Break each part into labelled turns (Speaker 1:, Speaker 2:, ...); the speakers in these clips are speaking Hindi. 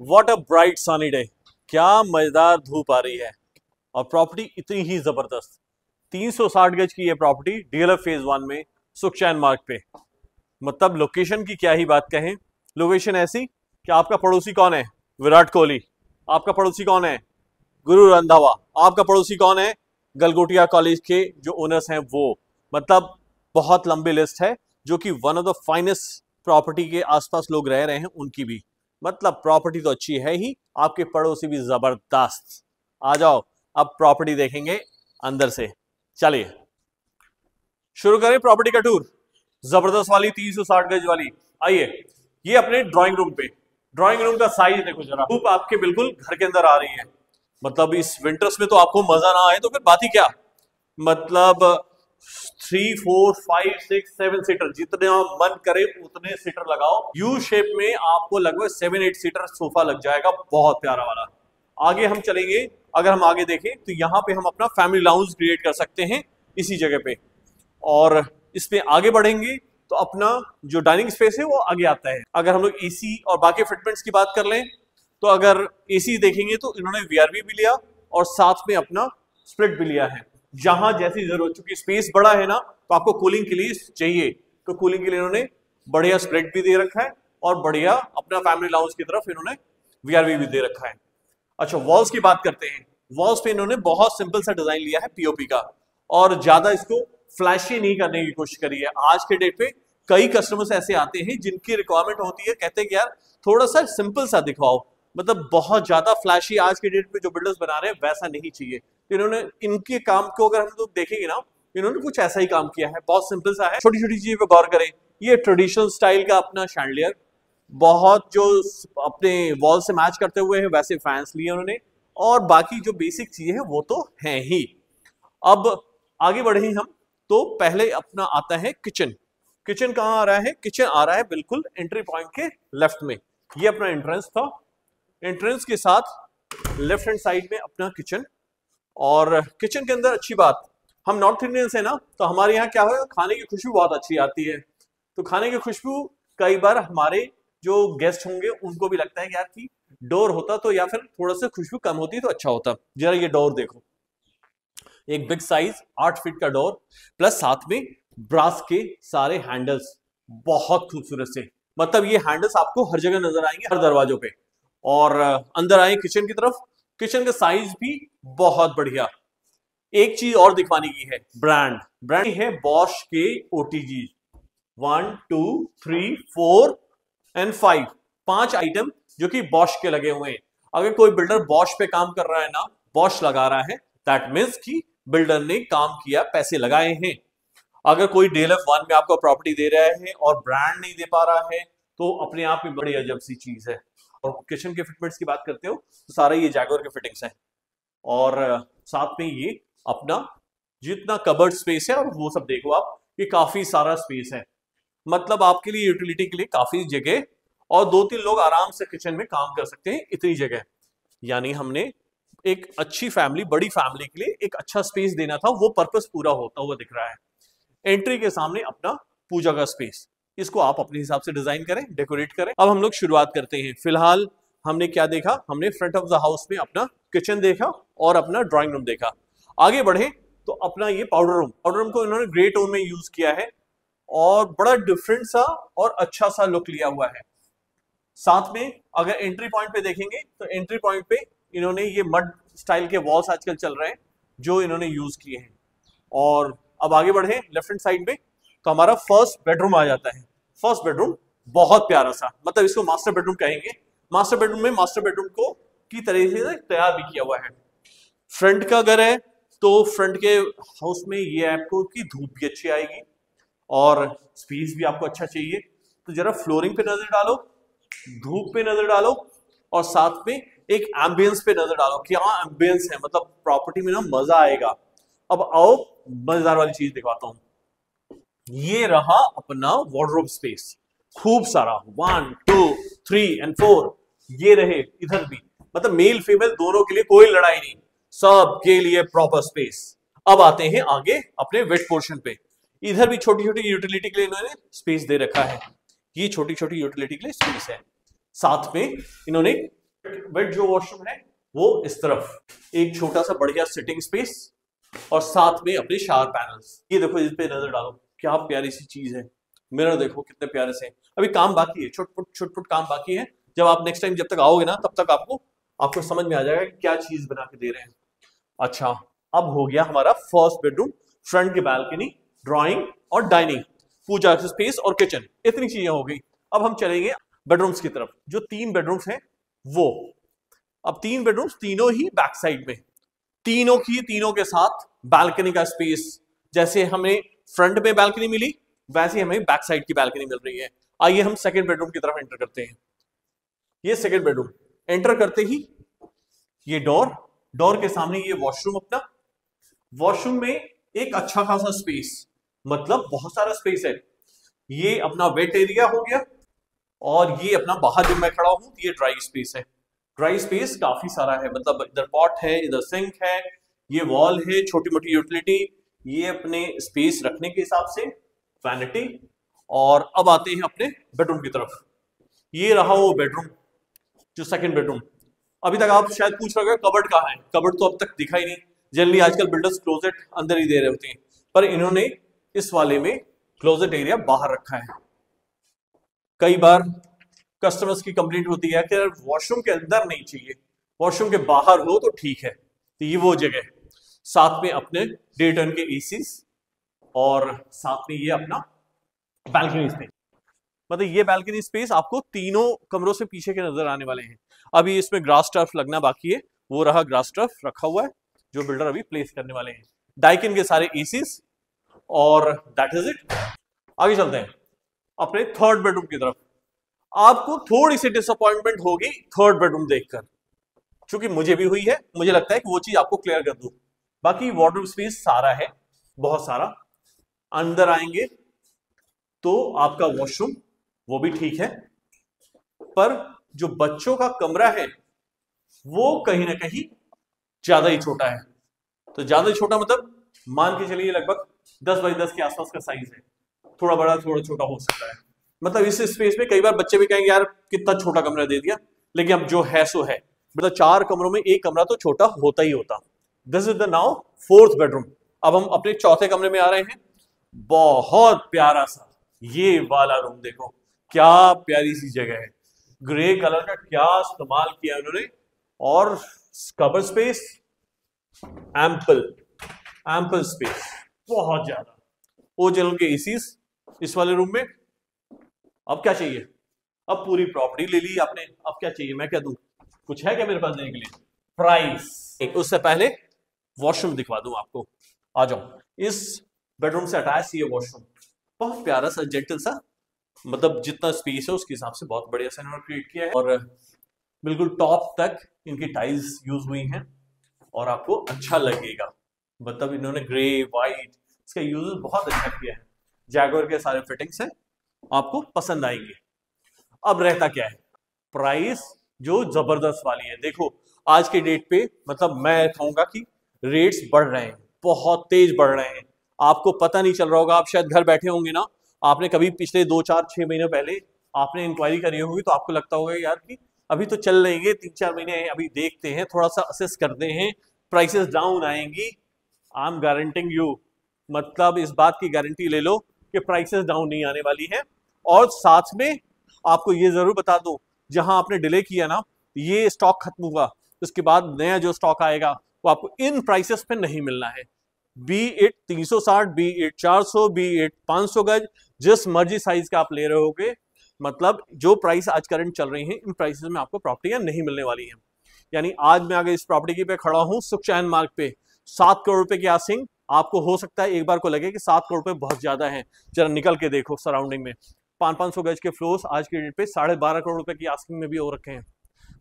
Speaker 1: What a bright sunny day. क्या मजेदार धूप आ रही है और प्रॉपर्टी इतनी ही जबरदस्त। 360 गज की ये प्रॉपर्टी डीएलएफ फेज 1 में सुखचैन मार्ग पे। मतलब लोकेशन की क्या ही बात कहें। लोकेशन ऐसी कि आपका पड़ोसी कौन है? विराट कोहली। आपका पड़ोसी कौन है? गुरु रंधावा। आपका पड़ोसी कौन है? गलगोटिया कॉलेज के जो ओनर्स हैं वो। मतलब बहुत लंबी लिस्ट है, जो कि one of the finest property के आसपास लोग रह रहे हैं उनकी भी। मतलब प्रॉपर्टी तो अच्छी है ही, आपके पड़ोसी भी जबरदस्त। आ जाओ, अब प्रॉपर्टी देखेंगे अंदर से। चलिए शुरू करें प्रॉपर्टी का टूर। जबरदस्त वाली 360 गज वाली। आइए, ये अपने ड्राइंग रूम पे। ड्राइंग रूम का साइज देखो जरा। धूप आपके बिल्कुल घर के अंदर आ रही है। मतलब इस विंटर्स में तो आपको मजा ना आए तो फिर बात ही क्या। मतलब 3, 4, 5, 6, 7 सीटर, जितने मन करे उतने सीटर लगाओ। यू शेप में आपको लगभग 7, 8 सीटर सोफा लग जाएगा, बहुत प्यारा वाला। आगे हम चलेंगे, अगर हम आगे देखें तो यहाँ पे हम अपना फैमिली लाउंज क्रिएट कर सकते हैं इसी जगह पे। और इसमें आगे बढ़ेंगे तो अपना जो डाइनिंग स्पेस है वो आगे आता है। अगर हम लोग एसी और बाकी फिटमेंट्स की बात कर लें तो अगर एसी देखेंगे तो इन्होंने वीआरवी भी लिया और साथ में अपना स्प्लिट भी लिया है, जहां जैसी जरूरत। चूंकि स्पेस बड़ा है ना, तो आपको कूलिंग के लिए चाहिए, तो कूलिंग के लिए इन्होंने बढ़िया स्प्लिट भी दे रखा है और बढ़िया अपना फैमिली लाउंज की तरफ इन्होंने वीआरवी भी दे रखा है। अच्छा, वॉल्स की बात करते हैं। वॉल्स पे इन्होंने बहुत सिंपल सा डिजाइन लिया है पीओपी का, और ज्यादा इसको फ्लैशी नहीं करने की कोशिश करी है। आज के डेट पे कई कस्टमर्स ऐसे आते हैं जिनकी रिक्वायरमेंट होती है, कहते हैं कि यार थोड़ा सा सिंपल सा दिखवाओ। मतलब बहुत ज्यादा फ्लैशी आज के डेट पे जो बिल्डर्स बना रहे हैं वैसा नहीं चाहिए। तो इन्होंने इनके काम को अगर हम लोग देखेंगे ना, इन्होंने कुछ ऐसा ही काम किया है, बहुत सिंपल सा है। छोटी छोटी चीजों पे गौर करें। ये ट्रेडिशनल स्टाइल का अपना शैंडलियर, बहुत जो अपने वॉल से मैच करते हुए है वैसे फैंस लिए उन्होंने, और बाकी जो बेसिक चीजें हैं वो तो हैं ही। अब आगे बढ़े हम तो पहले अपना आता है किचन। किचन कहाँ आ रहा है? किचन आ रहा है बिल्कुल एंट्री पॉइंट के लेफ्ट में। ये अपना एंट्रेंस था। एंट्रेंस के साथ लेफ्ट हैंड साइड में अपना किचन। और किचन के अंदर अच्छी बात, हम नॉर्थ इंडियंस है ना, तो हमारे यहाँ क्या है, खाने की खुशबू बहुत अच्छी आती है। तो खाने की खुशबू कई बार हमारे जो गेस्ट होंगे उनको भी लगता है कि यार कि डोर होता तो, या फिर थोड़ा सा खुशबू कम होती तो अच्छा होता। जरा ये डोर देखो, एक बिग साइज 8 फीट का डोर, प्लस साथ में ब्रास के सारे हैंडल्स, बहुत खूबसूरत से। मतलब ये हैंडल्स आपको हर जगह नजर आएंगे, हर दरवाजों पे। और अंदर आए किचन की तरफ। किचन का साइज भी बहुत बढ़िया। एक चीज और दिखवाने की है, ब्रांड। ब्रांड है बॉश के ओटीजी 1, 2, 3, 4 एंड 5। 5 आइटम जो कि बॉश के लगे हुए हैं। अगर कोई बिल्डर बॉश पे काम कर रहा है ना, बॉश लगा रहा है, दैट मीन्स कि बिल्डर ने काम किया, पैसे लगाए हैं। अगर कोई डीएलएफ 1 में आपको प्रॉपर्टी दे रहा है और ब्रांड नहीं दे पा रहा है तो अपने आप में बड़ी अजब सी चीज है। और किचन के फिटमेंट्स की बात करते हो तो सारा ये जैगुआर के फिटिंग्स है। और साथ में ये अपना जितना कबर्ड स्पेस है और वो सब देखो आप, ये काफी सारा स्पेस है। मतलब आपके लिए यूटिलिटी के लिए काफी जगह, और 2-3 लोग आराम से किचन में काम कर सकते हैं, इतनी जगह। यानी हमने एक अच्छी फैमिली, बड़ी फैमिली के लिए एक अच्छा स्पेस देना था, वो पर्पस पूरा होता हुआ दिख रहा है। एंट्री के सामने अपना पूजा का स्पेस, इसको आप अपने हिसाब से डिजाइन करें, डेकोरेट करें। अब हम लोग शुरुआत करते हैं। फिलहाल हमने क्या देखा? हमने फ्रंट ऑफ द हाउस में अपना किचन देखा और अपना ड्राइंग रूम देखा। आगे बढ़े तो अपना ये पाउडर रूम। पाउडर रूम को इन्होंने ग्रे टोन में यूज किया है और बड़ा डिफरेंट सा और अच्छा सा लुक लिया हुआ है। साथ में अगर एंट्री पॉइंट पे देखेंगे तो एंट्री पॉइंट पे इन्होंने ये मड स्टाइल के वॉल्स आजकल चल रहे हैं जो इन्होंने यूज किए हैं। और अब आगे बढ़े लेफ्ट हैंड साइड में तो हमारा फर्स्ट बेडरूम आ जाता है। फर्स्ट बेडरूम बहुत प्यारा सा, मतलब इसको मास्टर बेडरूम कहेंगे। मास्टर बेडरूम में मास्टर बेडरूम को की तरीके से तैयार भी किया हुआ है। फ्रंट का घर है तो फ्रंट के हाउस में ये आपको की धूप भी अच्छी आएगी और स्पेस भी आपको अच्छा चाहिए। तो जरा फ्लोरिंग पे नजर डालो, धूप पे नजर डालो, और साथ में एक एम्बियंस पे नजर डालो कि हाँ एम्बियंस है, मतलब प्रॉपर्टी में ना मजा आएगा। अब आओ मजेदार वाली चीज दिखाता हूं। ये रहा अपना वार्डरोब स्पेस, खूब सारा 1, 2, 3 एंड 4। ये रहे इधर भी, मतलब मेल फीमेल दोनों के लिए कोई लड़ाई नहीं, सबके लिए प्रॉपर स्पेस। अब आते हैं आगे अपने वेट पोर्शन पे। इधर भी छोटी छोटी यूटिलिटी के लिए इन्होंने स्पेस दे रखा है। ये छोटी छोटी यूटिलिटी के लिए स्पेस है। साथ में इन्होंने वेट जो वॉशरूम है वो इस तरफ, एक छोटा सा बढ़िया सिटिंग स्पेस और साथ में अपने शावर पैनल्स। ये देखो, इस पे नजर डालो, क्या प्यारी सी चीज है। मिरर देखो कितने प्यारे से। अभी काम बाकी है, छोट काम बाकी है। जब आप नेक्स्ट टाइम जब तक आओगे ना, तब तक आपको समझ में आ जाएगा कि क्या चीज बना के दे रहे हैं। अच्छा, अब हो गया हमारा फर्स्ट बेडरूम, फ्रंट की बालकनी, ड्राइंग और डाइनिंग, पूजा स्पेस और किचन, इतनी चीजें हो गई। अब हम चलेंगे बेडरूम्स की तरफ। जो 3 बेडरूम्स हैं वो, अब 3 बेडरूम्स तीनों ही बैक साइड में, तीनों के साथ बालकनी का स्पेस। जैसे हमें फ्रंट में बालकनी मिली, वैसे हमें बैक साइड की बालकनी मिल रही है। आइए हम सेकंड बेडरूम की तरफ एंटर करते हैं। ये सेकंड बेडरूम, एंटर करते ही ये डोर के सामने ये वॉशरूम अपना। वॉशरूम में एक अच्छा खासा स्पेस, मतलब बहुत सारा स्पेस है। ये अपना वेट एरिया हो गया और ये अपना बाहर जब मैं खड़ा हूं ये ड्राई स्पेस है। ड्राई स्पेस काफी सारा है, मतलब इधर पॉट है, इधर सिंक है, ये वॉल है, छोटी मोटी यूटिलिटी, ये अपने स्पेस रखने के हिसाब से वैनिटी। और अब आते हैं अपने बेडरूम की तरफ। ये रहा वो बेडरूम, जो सेकंड बेडरूम। अभी तक आप शायद पूछ रहे हो कबर्ड कहाँ है। कबर्ड तो अब तक दिखा ही नहीं। जनरली आजकल बिल्डर्स क्लोजेट अंदर ही दे रहे होते हैं, पर इन्होंने इस वाले में क्लोजेट एरिया बाहर रखा है। कई बार कस्टमर्स की कंप्लेंट होती है कि वॉशरूम के अंदर नहीं चाहिए, वॉशरूम के बाहर हो तो ठीक है। तो ये वो जगह है, साथ में अपने डे टर्न के एसीज और साथ में ये अपना बालकनी स्पेस। मतलब ये बालकनी स्पेस आपको तीनों कमरों से पीछे के नजर आने वाले हैं। अभी इसमें ग्रास टर्फ लगना बाकी है, वो रहा ग्रास टर्फ रखा हुआ है जो बिल्डर अभी प्लेस करने वाले हैं। डाइकिन के सारे एसीज और दैट इज इट। आगे चलते हैं अपने थर्ड बेडरूम की तरफ। आपको थोड़ी सी डिसअपॉइंटमेंट होगी थर्ड बेडरूम देखकर, क्योंकि मुझे भी हुई है। मुझे लगता है कि वो चीज आपको क्लियर कर दूं। बाकी वार्डरोब स्पेस सारा है, बहुत सारा। अंदर आएंगे तो आपका वॉशरूम वो भी ठीक है, पर जो बच्चों का कमरा है वो कहीं ना कहीं ज्यादा ही छोटा है। तो ज्यादा ही छोटा मतलब मान के चलिए लगभग 10 बाई 10 के आसपास का साइज है। थोड़ा बड़ा थोड़ा छोटा हो सकता है। मतलब इस स्पेस में कई बार बच्चे भी कहेंगे यार कितना छोटा कमरा दे दिया, लेकिन अब जो है सो है। मतलब 4 कमरों में एक कमरा तो छोटा होता ही होता। This is the now fourth bedroom. अब हम अपने चौथे कमरे में आ रहे हैं। बहुत प्यारा सा ये वाला रूम देखो, क्या प्यारी सी जगह है। ग्रे कलर का क्या इस्तेमाल किया उन्होंने, और कवर स्पेस एम्पल स्पेस बहुत ज्यादा। ओजल के एसीज इस वाले रूम में। अब क्या चाहिए, अब पूरी प्रॉपर्टी ले ली आपने, अब क्या चाहिए, मैं क्या दूं, कुछ है क्या मेरे पास देने के लिए। प्राइस, उससे पहले वॉशरूम दिखवा दूं आपको। आ जाओ, इस बेडरूम से अटैच ये वॉशरूम, बहुत प्यारा सा जेंटल सा, मतलब जितना स्पेस है उसके हिसाब से बहुत बढ़िया सा इन्होंने क्रिएट किया है। और बिल्कुल टॉप तक इनकी टाइल्स यूज हुई हैं और आपको अच्छा लगेगा। मतलब इन्होंने ग्रे व्हाइट इसका यूज बहुत अच्छा किया है। जैगुआर के सारे फिटिंग्स हैं, आपको पसंद आएंगे। अब रहता क्या है, प्राइस जो जबरदस्त वाली है। देखो आज के डेट पे मतलब मैं कहूंगा कि रेट्स बढ़ रहे हैं, बहुत तेज बढ़ रहे हैं। आपको पता नहीं चल रहा होगा, आप शायद घर बैठे होंगे ना, आपने कभी पिछले 2 4 6 महीने पहले आपने इंक्वायरी करी होगी, तो आपको लगता होगा यार कि अभी तो चल रही है 3 4 महीने, अभी देखते हैं, थोड़ा सा असेस करते हैं, प्राइसेस डाउन आएंगी। आई एम गारंटिंग यू, मतलब इस बात की गारंटी ले लो कि प्राइसेस डाउन नहीं आने वाली है। और साथ में आपको ये जरूर बता दूं, जहां आपने डिले किया ना, ये स्टॉक खत्म हुआ, उसके बाद नया जो स्टॉक आएगा वो आपको इन प्राइसेस पे नहीं मिलना है। B it 360, B it 400, B it 500 गज, जिस मर्जी साइज का आप ले रहे होगे, मतलब जो प्राइस आज करंट चल रही है इन प्राइसेस में आपको प्रॉपर्टियां नहीं मिलने वाली हैं। यानी आज मैं अगर इस प्रॉपर्टी की पे खड़ा हूं सुखचैन मार्ग पे, 7 करोड़ रुपए की आसिंग, आपको हो सकता है एक बार को लगे कि 7 करोड़ रुपए बहुत ज्यादा है। जरा निकल के देखो सराउंडिंग में 500 गज के फ्लोर्स आज के डेट पे 12.5 करोड़ रुपए की आस्किंग में भी हो रखे हैं।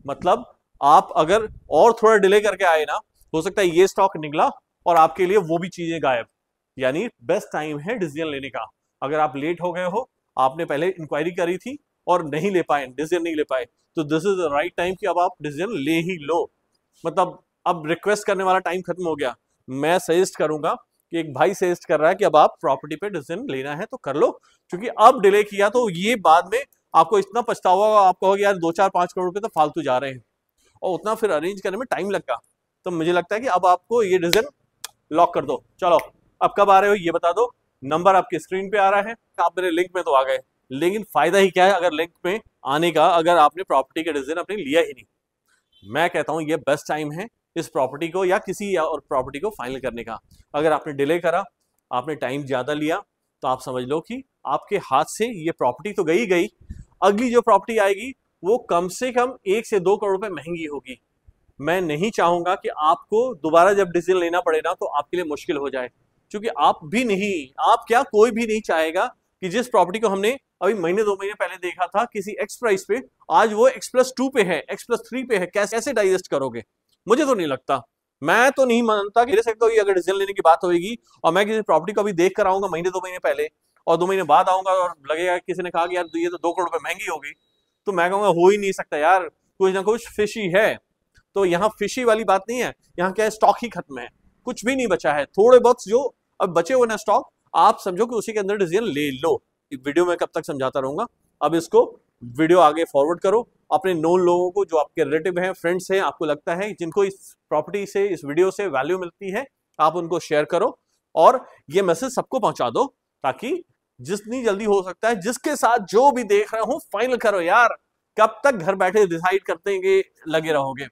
Speaker 1: मतलब आप अगर और थोड़ा डिले करके आए ना, हो सकता है ये स्टॉक निकला और आपके लिए वो भी चीजें गायब। यानी बेस्ट टाइम है डिसीजन लेने का। अगर आप लेट हो गए हो, आपने पहले इंक्वायरी करी थी और नहीं ले पाए, डिसीजन नहीं ले पाए, तो this is the right time कि अब आप डिसीजन ले ही लो। मतलब अब रिक्वेस्ट करने वाला टाइम खत्म हो गया। मैं सजेस्ट करूंगा कि एक भाई सजेस्ट कर रहा है कि अब आप प्रॉपर्टी पे डिसीजन लेना है तो कर लो, क्योंकि अब डिले किया तो ये बाद में आपको इतना पछतावा होगा, आपको होगा यार 2 4 5 करोड़ रुपए तो फालतू जा रहे हैं। और उतना फिर अरेंज करने में टाइम लगा। तो मुझे लगता है कि अब आपको ये डिसीजन लॉक कर दो। चलो अब कब आ रहे हो ये बता दो। नंबर आपके स्क्रीन पे आ रहा है, आप मेरे लिंक में तो आ गए, लेकिन फायदा ही क्या है अगर लिंक में आने का, अगर आपने प्रॉपर्टी का डिसीजन अपने लिया ही नहीं। मैं कहता हूं ये बेस्ट टाइम है इस प्रॉपर्टी को या किसी और प्रॉपर्टी को फाइनल करने का। अगर आपने डिले करा, आपने टाइम ज्यादा लिया, तो आप समझ लो कि आपके हाथ से ये प्रॉपर्टी तो गई गई, अगली जो प्रॉपर्टी आएगी वो कम से कम 1 से 2 करोड़ रुपए महंगी होगी। मैं नहीं चाहूंगा कि आपको दोबारा जब डिसीजन लेना पड़े ना तो आपके लिए मुश्किल हो जाए, क्योंकि आप भी नहीं, आप क्या, कोई भी नहीं चाहेगा कि जिस प्रॉपर्टी को हमने अभी महीने 2 महीने पहले देखा था किसी एक्स प्राइस पे, आज वो X+2 पे है, X+3 पे है, कैसे डाइजेस्ट करोगे? मुझे तो नहीं लगता, मैं तो नहीं मानता कि से कोई अगर डिसीजन लेने की बात होगी और मैं किसी प्रॉपर्टी को अभी देख कर आऊंगा महीने 2 महीने पहले और 2 महीने बाद आऊंगा और लगेगा किसी ने कहा कि यार ये तो 2 करोड़ रुपए महंगी होगी, तो मैं कहूंगा हो ही नहीं सकता यार, कुछ ना कुछ फिशी है। तो यहाँ फिशी वाली बात नहीं है, यहाँ क्या है, स्टॉक ही खत्म है, कुछ भी नहीं बचा है। थोड़े बहुत जो अब बचे हुए ना स्टॉक, आप समझो कि उसी के अंदर डिसीजन ले लो। वीडियो में कब तक समझाता रहूंगा, अब इसको वीडियो आगे फॉरवर्ड करो अपने नोन लोगों को, जो आपके रिलेटिव हैं, फ्रेंड्स हैं, आपको लगता है जिनको इस प्रॉपर्टी से, इस वीडियो से वैल्यू मिलती है, आप उनको शेयर करो और ये मैसेज सबको पहुंचा दो, ताकि जितनी जल्दी हो सकता है जिसके साथ जो भी देख रहे हो फाइनल करो यार। कब तक घर बैठे डिसाइड करते हैं कि लगे रहोगे?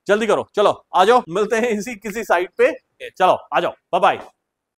Speaker 1: जल्दी करो, चलो आ जाओ, मिलते हैं इसी किसी साइट पे, चलो आ जाओ, बाय बाय।